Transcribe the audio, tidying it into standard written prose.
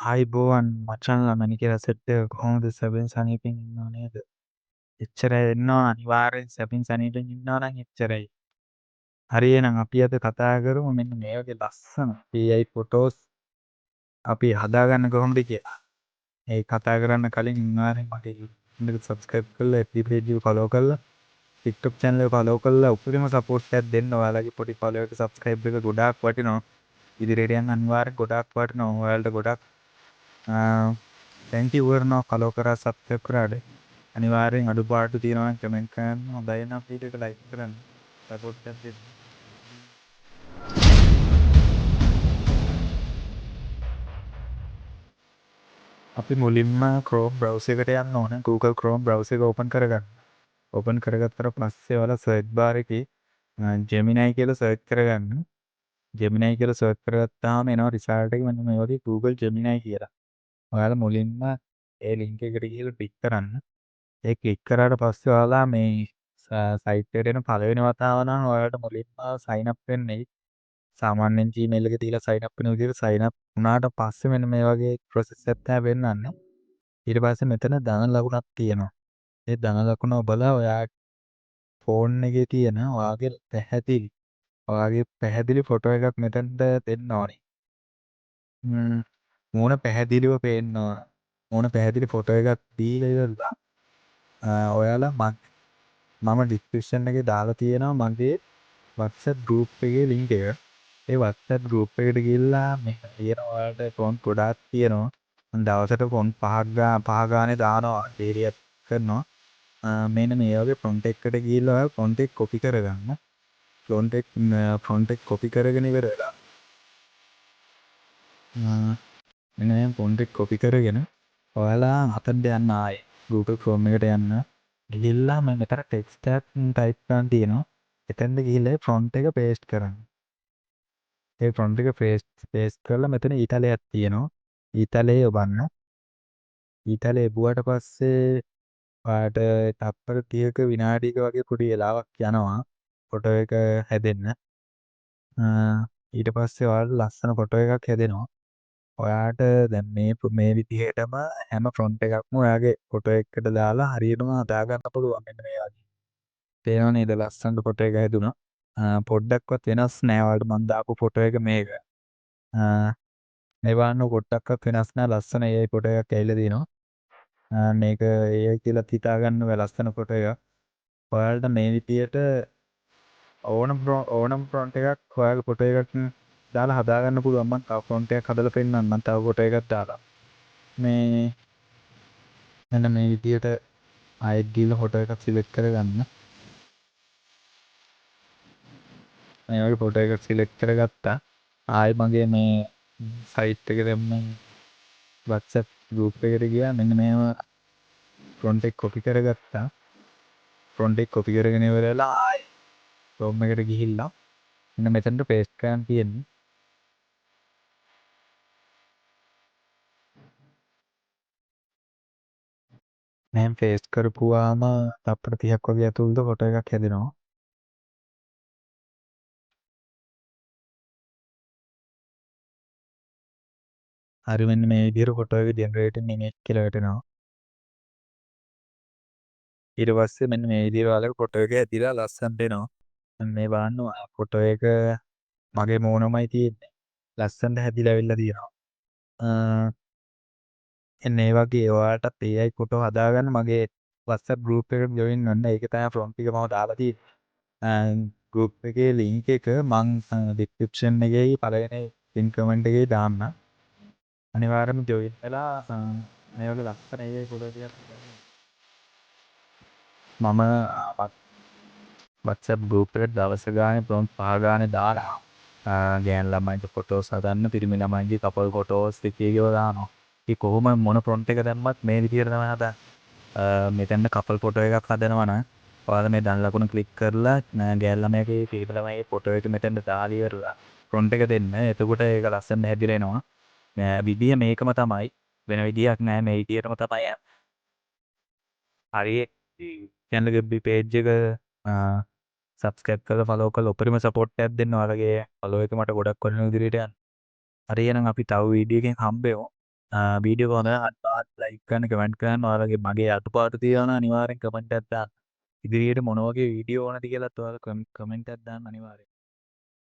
ආයිබෝවන් මචං ළමනි කියලා සෙට් එක කොහොමද සැබෙන් සනීපෙන් ඉන්නව නේද? එච්චරයි ඉන්නවා අනිවාර්යෙන් සැපින් සනීපෙන් ඉන්නවා නම් එච්චරයි. හරි එහෙනම් අපි අද කතා කරමු මෙන්න මේ වගේ ලස්සන AI ෆොටෝස් අපි හදාගන්න කොහොමද කියලා. ඒ කතා කරන්න කලින් අනිවාර්යෙන් මගේ YouTube එක subscribe කරලා FB page එක follow කරලා TikTok channel එක follow කරලා උපරිම support එකක් දෙන්න. ඔයාලගේ පොඩි follow එක subscribe එක ගොඩාක් වටිනවා. ඉදිරියට යන්න අනිවාර්යෙන් ගොඩාක් වටිනවා. ඔයාලට ගොඩාක් thank you කරනවා follow කරා subscribe කරාට. අනිවාර්යෙන් අඩුපාඩු තියෙනවා නම් කමෙන්ට් කරන්න. හොඳයි නම් වීඩියෝ එක ලයික් කරන්න. සපෝට් එකක් දෙන්න. අපි මුලින්ම Chrome browser එකට යන්න ඕන. Google Chrome browser එක open කරගන්න. open කරගත්තට පස්සේ ඔයාලා search bar එකේ Gemini කියලා search කරගන්න. Gemini කියලා search කරගත්තාම එනවා result එක මෙන්න මේ වගේ Google Gemini කියලා. ඔයාලා මුලින්ම ඒ link එකට ගිහලා click කරන්න. ඒ click කරාට පස්සේ ඔයාලා මේ site එකට එන පළවෙනි වතාව නම් ඔයාලට මුලින්ම sign up වෙන්නේ සාමාන්‍යයෙන් Gmail එක දීලා sign up වෙන විදිහට sign up වුණාට පස්සේ මෙන්න මේ වගේ process එකක් තමයි වෙන්නන්නේ. ඊට පස්සේ මෙතන ධන ලකුණක් තියෙනවා. ඒ ධන ලකුණ ඔබලා ඔයා ෆෝන් එකේ තියෙන ඔයාගේ පැහැදිලි ෆොටෝ එකක් මෙතනට දෙන්න ඕනේ. මූණ පැහැදිලිව පේන්න ඕන. මූණ පැහැදිලි ෆොටෝ එකක් දීලා ඉවරලා ඔයාලා මම description එකේ දාලා තියෙනවා මගේ WhatsApp group එකේ link එක. ඒ WhatsApp group එකට ගිහිල්ලා මේ තියෙන ඔයාලට ෆොන්ට් ගොඩාක් තියෙනවා. මම දවසට ෆොන්ට් 5 ගානේ දානවා ඩේලියක් කරනවා. මෙන්න මේ වගේ ෆොන්ට් එකකට ගිහිල්ලා ඔයාලා ෆොන්ට් එක copy කරගන්න. ෆොන්ට් එක copy කරගෙන ඉවර වෙලා මෙන්න මේ ෆොන්ට් එක copy කරගෙන ඔයාලා අතට යන්න ආයේ Google Chrome එකට යන්න. ගිහිල්ලා මම මෙතන text එකක් type කරන්න තියෙනවා. එතෙන්ද ගිහිල්ලා ෆොන්ට් එක paste කරන්න. ඒ ෆොන්ට් එක paste කරලා මෙතන ඊතලයක් තියෙනවා. ඊතලයේ ඔබන්න. ඊතලයේ එබුවට පස්සේ ඔයාට තත්පර 30ක විනාඩියක වගේ පොඩි වෙලාවක් යනවා ෆොටෝ එක හැදෙන්න. ඊට පස්සේ ඔයාලට ලස්සන ෆොටෝ එකක් හැදෙනවා. ඔයාට දැන් මේ විදිහටම හැම ෆොන්ට් එකක්ම ඔයාගේ ෆොටෝ එකකට දාලා හරියටම හදාගන්න පුළුවන්. මෙන්න මේ වගේ. තේරෙනව නේද? ලස්සනට ෆොටෝ එක හැදුනා. පොඩ්ඩක්වත් වෙනස් නෑ ඔයාලට මම දාපු ෆොටෝ එක මේක. මේ බලන්න පොඩ්ඩක්වත් වෙනස් නෑ. ලස්සන AI ෆොටෝ එකක් ඇවිල්ලා තියෙනවා. මේක AI කියලා හිතාගන්න බෑ ලස්සන ෆොටෝ එකක්. ඔයාලට මේ විදියට ඕනම් ෆොන්ට් එකක් ඔයාගේ ෆොටෝ එකක් දාලා හදාගන්න පුළුවන්. මම තව ෆොන්ට් එකක් හදලා පෙන්නන්නම්. තව ෆොටෝ එකක් දාලා. මේ මෙන්න මේ විදියට ආයෙත් ගිහලා ෆොටෝ එකක් සිලෙක්ට් කරගන්න. මේ වගේ ෆොටෝ එකක් සිලෙක්ට් කරගත්තා. ආයෙ මගේ මේ සයිට් එකේ දැම්ම WhatsApp group එකට ගියා. මෙන්න මේව ෆොන්ට් එක copy කරගත්තා. ෆොන්ට් එක copy කරගෙන ඉවරලා ආයෙ Chrome එකට ගිහිල්ලා මෙන්න මෙතනට paste කරන්න තියෙන්නේ. මෙහෙම paste කරපුවාම තප්පර 30ක් වගේ ඇතුළත ෆොටෝ එකක් හැදෙනවා. හරි මෙන්න මේ විදිහට ෆොටෝ එක generating image කියලා වැටෙනවා. ඊට පස්සේ මෙන්න මේ විදිහට ඔයාලගේ ෆොටෝ එක ඇදිලා ලස්සනට එනවා. මේ බලන්න ෆොටෝ එක මගේ මූණමයි තියෙන්නේ. ලස්සනට හැදිලා අවිල්ලා තියෙනවා. එන්න ඒ වගේ ඔයාලටත් AI ෆොටෝ හදාගන්න මගේ WhatsApp group එකට join වෙන්න. ඒකේ තමයි prompt එක මම දාලා තියෙන්නේ. group එකේ link එක මං description එකේ පළවෙනි pin comment එකේ දාන්න. අනිවාර්යයෙන්ම join වෙලා මේ වගේ ලස්සන AI ෆොටෝ ටිකක් මම WhatsApp group එකට දවස ගානේ prompt 5 ගානේ දාලා ගෑන් ළමයින්ගේ ෆොටෝස් හදන්න, පිරිමි ළමයින්ගේ couple photos විදියට දානවා. ඉතින් කොහොම මොන prompt එක දැම්මත් මේ විදියට තමයි හදන්නේ. මෙතන couple photo එකක් හදනවා නම් ඔයාලා මේ ධන ලකුණ ක්ලික් කරලා ගෑන් ළමයාගේ පිරිමි ළමයිගේ ෆොටෝ එක මෙතෙන්ට දාලා ඉවරලා prompt එක දෙන්න. එතකොට ඒක ලස්සනට හැදිලා එනවා. විදිය මේකම තමයි. වෙන විදියක් නෑ මේ විදියටම තමයි යන්නේ. හරි channel එක page එක subscribe කරලා follow කරලා උපරිම support එකක් දෙන්න. ඔයාලගේ follow එක මට ගොඩක් වටින විදිහට යන්න. හරි එහෙනම් අපි තව වීඩියෝ එකකින් හම්බෙමු. වීඩියෝ හොඳ අත් ලයික් කරන්න කමෙන්ට් කරන්න ඔයාලගේ මගේ අඩුපාඩු තියෙනවා අනිවාර්යෙන් කමෙන්ට් එකක් දාන්න. ඉදිරියට මොන වගේ වීඩියෝ ඕනද කියලාත් ඔයාලා කමෙන්ට් එකක් දාන්න අනිවාර්යෙන්.